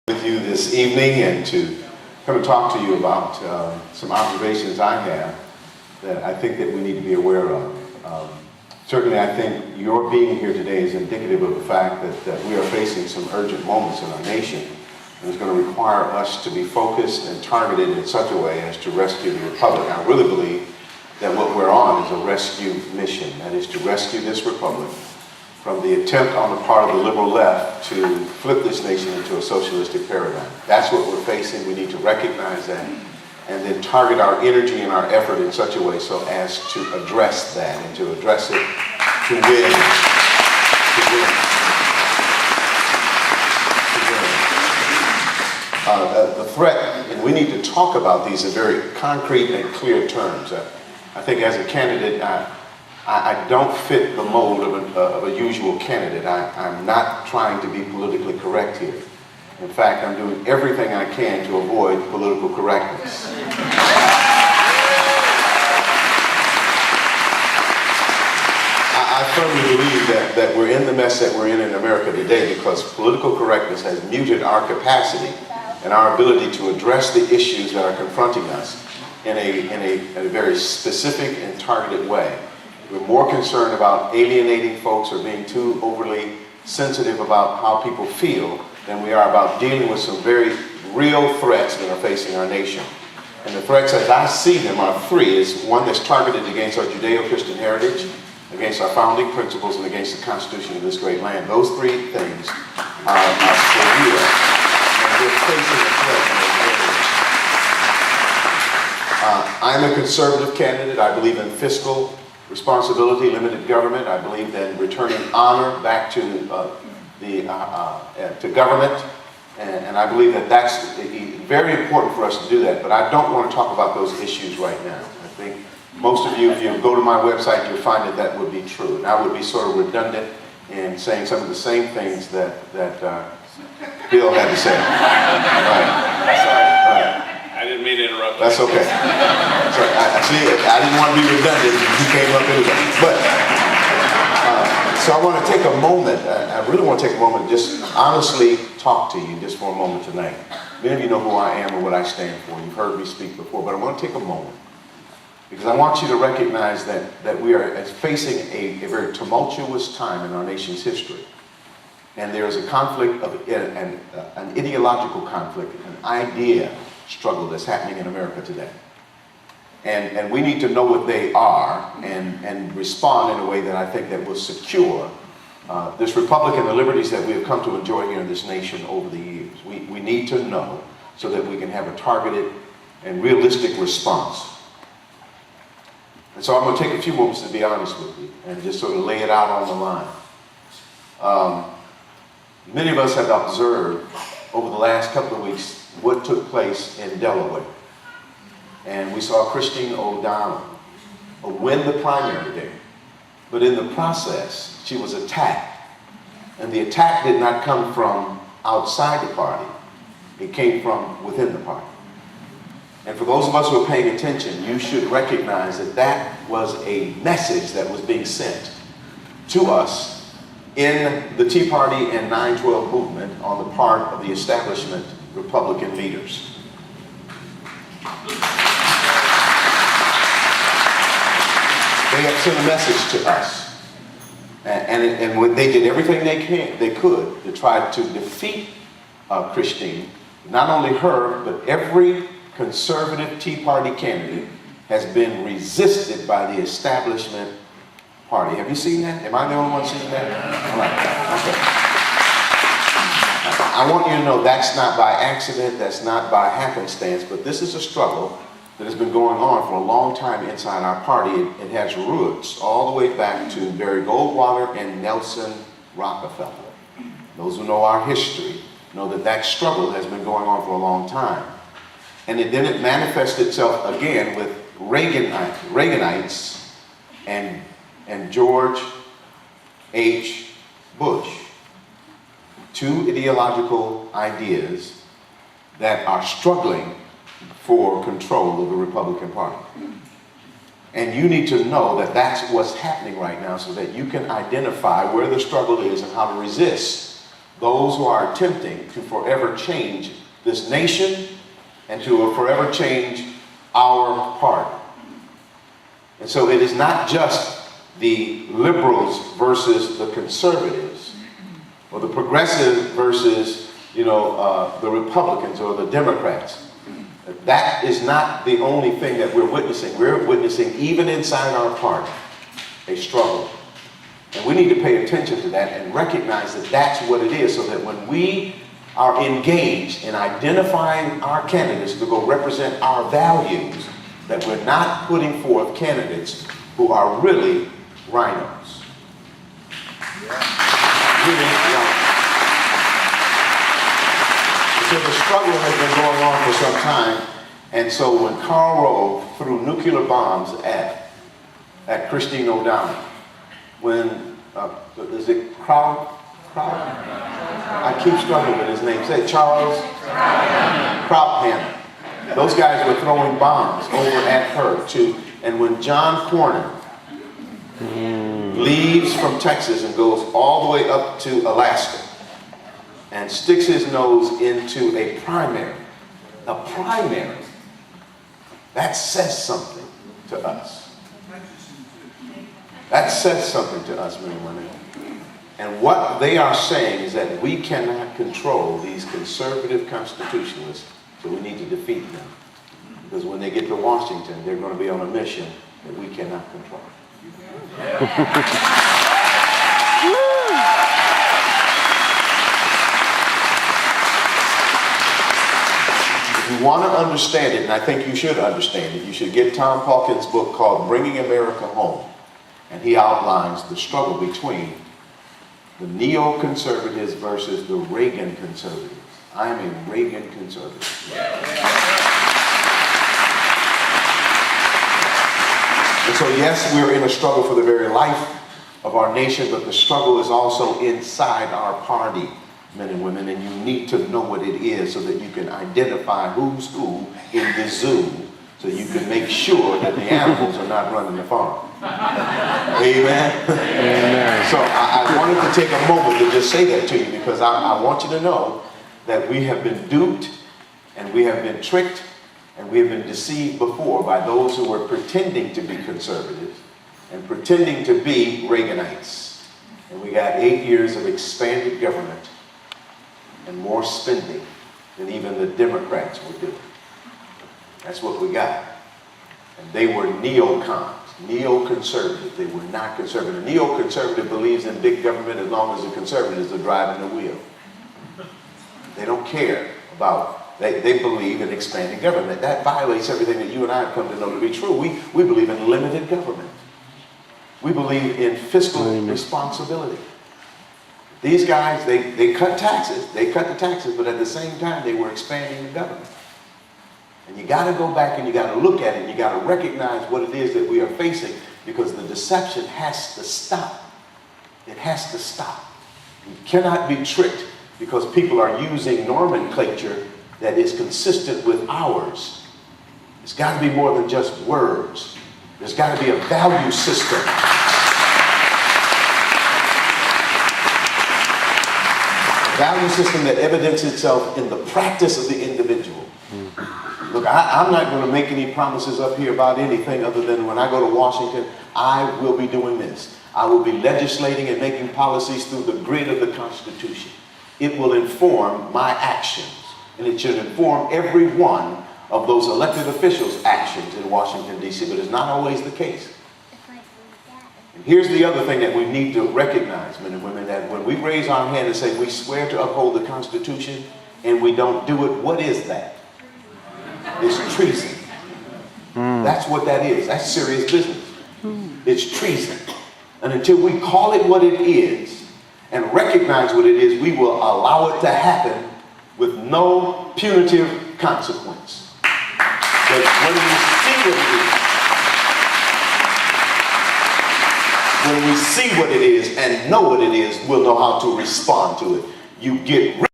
With you this evening and to come and talk to you about some observations I have that I think that we need to be aware of. Certainly I think your being here today is indicative of the fact that we are facing some urgent moments in our nation, and it's going to require us to be focused and targeted in such a way as to rescue the republic. I really believe that what we're on is a rescue mission, that is to rescue this republic from the attempt on the part of the liberal left to flip this nation into a socialistic paradigm. That's what we're facing. We need to recognize that and then target our energy and our effort in such a way so as to address that and to address it to win. The threat, and we need to talk about these in very concrete and clear terms. I think as a candidate, I don't fit the mold of a usual candidate. I'm not trying to be politically correct here. In fact, I'm doing everything I can to avoid political correctness. I firmly believe that we're in the mess that we're in America today because political correctness has muted our capacity and our ability to address the issues that are confronting us in a very specific and targeted way. We're more concerned about alienating folks or being too overly sensitive about how people feel than we are about dealing with some very real threats that are facing our nation. And the threats as I see them are three. Is one that's targeted against our Judeo-Christian heritage, against our founding principles, and against the Constitution of this great land. Those three things are for real. And we're facing a threat in those areas. I'm a conservative candidate. I believe in fiscal responsibility, limited government. I believe in returning honor back to government, and I believe that that's very important for us to do that. But I don't want to talk about those issues right now. I think most of you, if you go to my website, you'll find that would be true. And I would be sort of redundant in saying some of the same things that Bill had to say. Right. Sorry. I didn't mean to interrupt. That's okay. Sorry, I didn't want to be redundant. He came up anyway. But so I want to take a moment. I really want to take a moment and just honestly talk to you just for a moment tonight. Many of you know who I am and what I stand for. You've heard me speak before, but I want to take a moment because I want you to recognize that we are facing a very tumultuous time in our nation's history. And there is a conflict of an ideological conflict, an idea struggle that's happening in America today. And we need to know what they are and respond in a way that I think that will secure this republic and the liberties that we have come to enjoy here in this nation over the years. We need to know so that we can have a targeted and realistic response. And so I'm going to take a few moments to be honest with you and just sort of lay it out on the line. Many of us have observed over the last couple of weeks what took place in Delaware. And we saw Christine O'Donnell win the primary there. But in the process, she was attacked. And the attack did not come from outside the party. It came from within the party. And for those of us who are paying attention, you should recognize that was a message that was being sent to us in the Tea Party and 9/12 movement on the part of the establishment Republican leaders. They have sent a message to us. And when they did everything they could to try to defeat Christine, not only her, but every conservative Tea Party candidate has been resisted by the establishment party. Have you seen that? Am I the only one seeing that? All right. Okay. I want you to know that's not by accident, that's not by happenstance, but this is a struggle that has been going on for a long time inside our party. It has roots all the way back to Barry Goldwater and Nelson Rockefeller. Those who know our history know that struggle has been going on for a long time. And then it manifested itself again with Reaganites and George H. Bush. Two ideological ideas that are struggling for control of the Republican Party. And you need to know that that's what's happening right now so that you can identify where the struggle is and how to resist those who are attempting to forever change this nation and to forever change our party. And so it is not just the liberals versus the conservatives, or the progressive versus, the Republicans or the Democrats. That is not the only thing that we're witnessing. We're witnessing, even inside our party, a struggle. And we need to pay attention to that and recognize that that's what it is, so that when we are engaged in identifying our candidates to go represent our values, that we're not putting forth candidates who are really rhinos. Really rhinos. So the struggle has been going on for some time, and so when Karl Rove threw nuclear bombs at Christine O'Donnell, when, is it Crowd? I keep struggling with his name. Say Charles Krauthammer. Those guys were throwing bombs over at her too. And when John Cornyn leaves from Texas and goes all the way up to Alaska and sticks his nose into a primary, that says something to us. That says something to us, men and women. And what they are saying is that we cannot control these conservative constitutionalists, so we need to defeat them. Because when they get to Washington, they're going to be on a mission that we cannot control. If you want to understand it, and I think you should understand it, you should get Tom Hawkins' book called Bringing America Home. And he outlines the struggle between the neoconservatives versus the Reagan conservatives. I am a Reagan conservative. And so yes, we're in a struggle for the very life of our nation, but the struggle is also inside our party, men and women, and you need to know what it is so that you can identify who's who in the zoo, so you can make sure that the animals are not running the farm. Amen? Amen. So I wanted to take a moment to just say that to you, because I want you to know that we have been duped, and we have been tricked, and we have been deceived before by those who were pretending to be conservatives and pretending to be Reaganites. And we got 8 years of expanded government and more spending than even the Democrats were doing. That's what we got. And they were neocons, neoconservative. They were not conservative. A neoconservative believes in big government as long as the conservatives are driving the wheel. They don't care about, they believe in expanding government. That violates everything that you and I have come to know to be true. We believe in limited government. We believe in fiscal responsibility. These guys, they cut taxes. They cut the taxes, but at the same time, they were expanding the government. And you got to go back and you got to look at it. And you got to recognize what it is that we are facing, because the deception has to stop. It has to stop. You cannot be tricked because people are using nomenclature that is consistent with ours. It's got to be more than just words. There's got to be a value system. A value system that evidences itself in the practice of the individual. Look, I'm not going to make any promises up here about anything other than when I go to Washington, I will be doing this. I will be legislating and making policies through the grid of the Constitution. It will inform my actions, and it should inform every one of those elected officials' actions in Washington, D.C., but it's not always the case. And here's the other thing that we need to recognize, men and women, that when we raise our hand and say we swear to uphold the Constitution and we don't do it, what is that? It's treason. That's what that is. That's serious business. It's treason. And until we call it what it is and recognize what it is, we will allow it to happen with no punitive consequence. But when we see what it is, and know what it is, we'll know how to respond to it. You get rid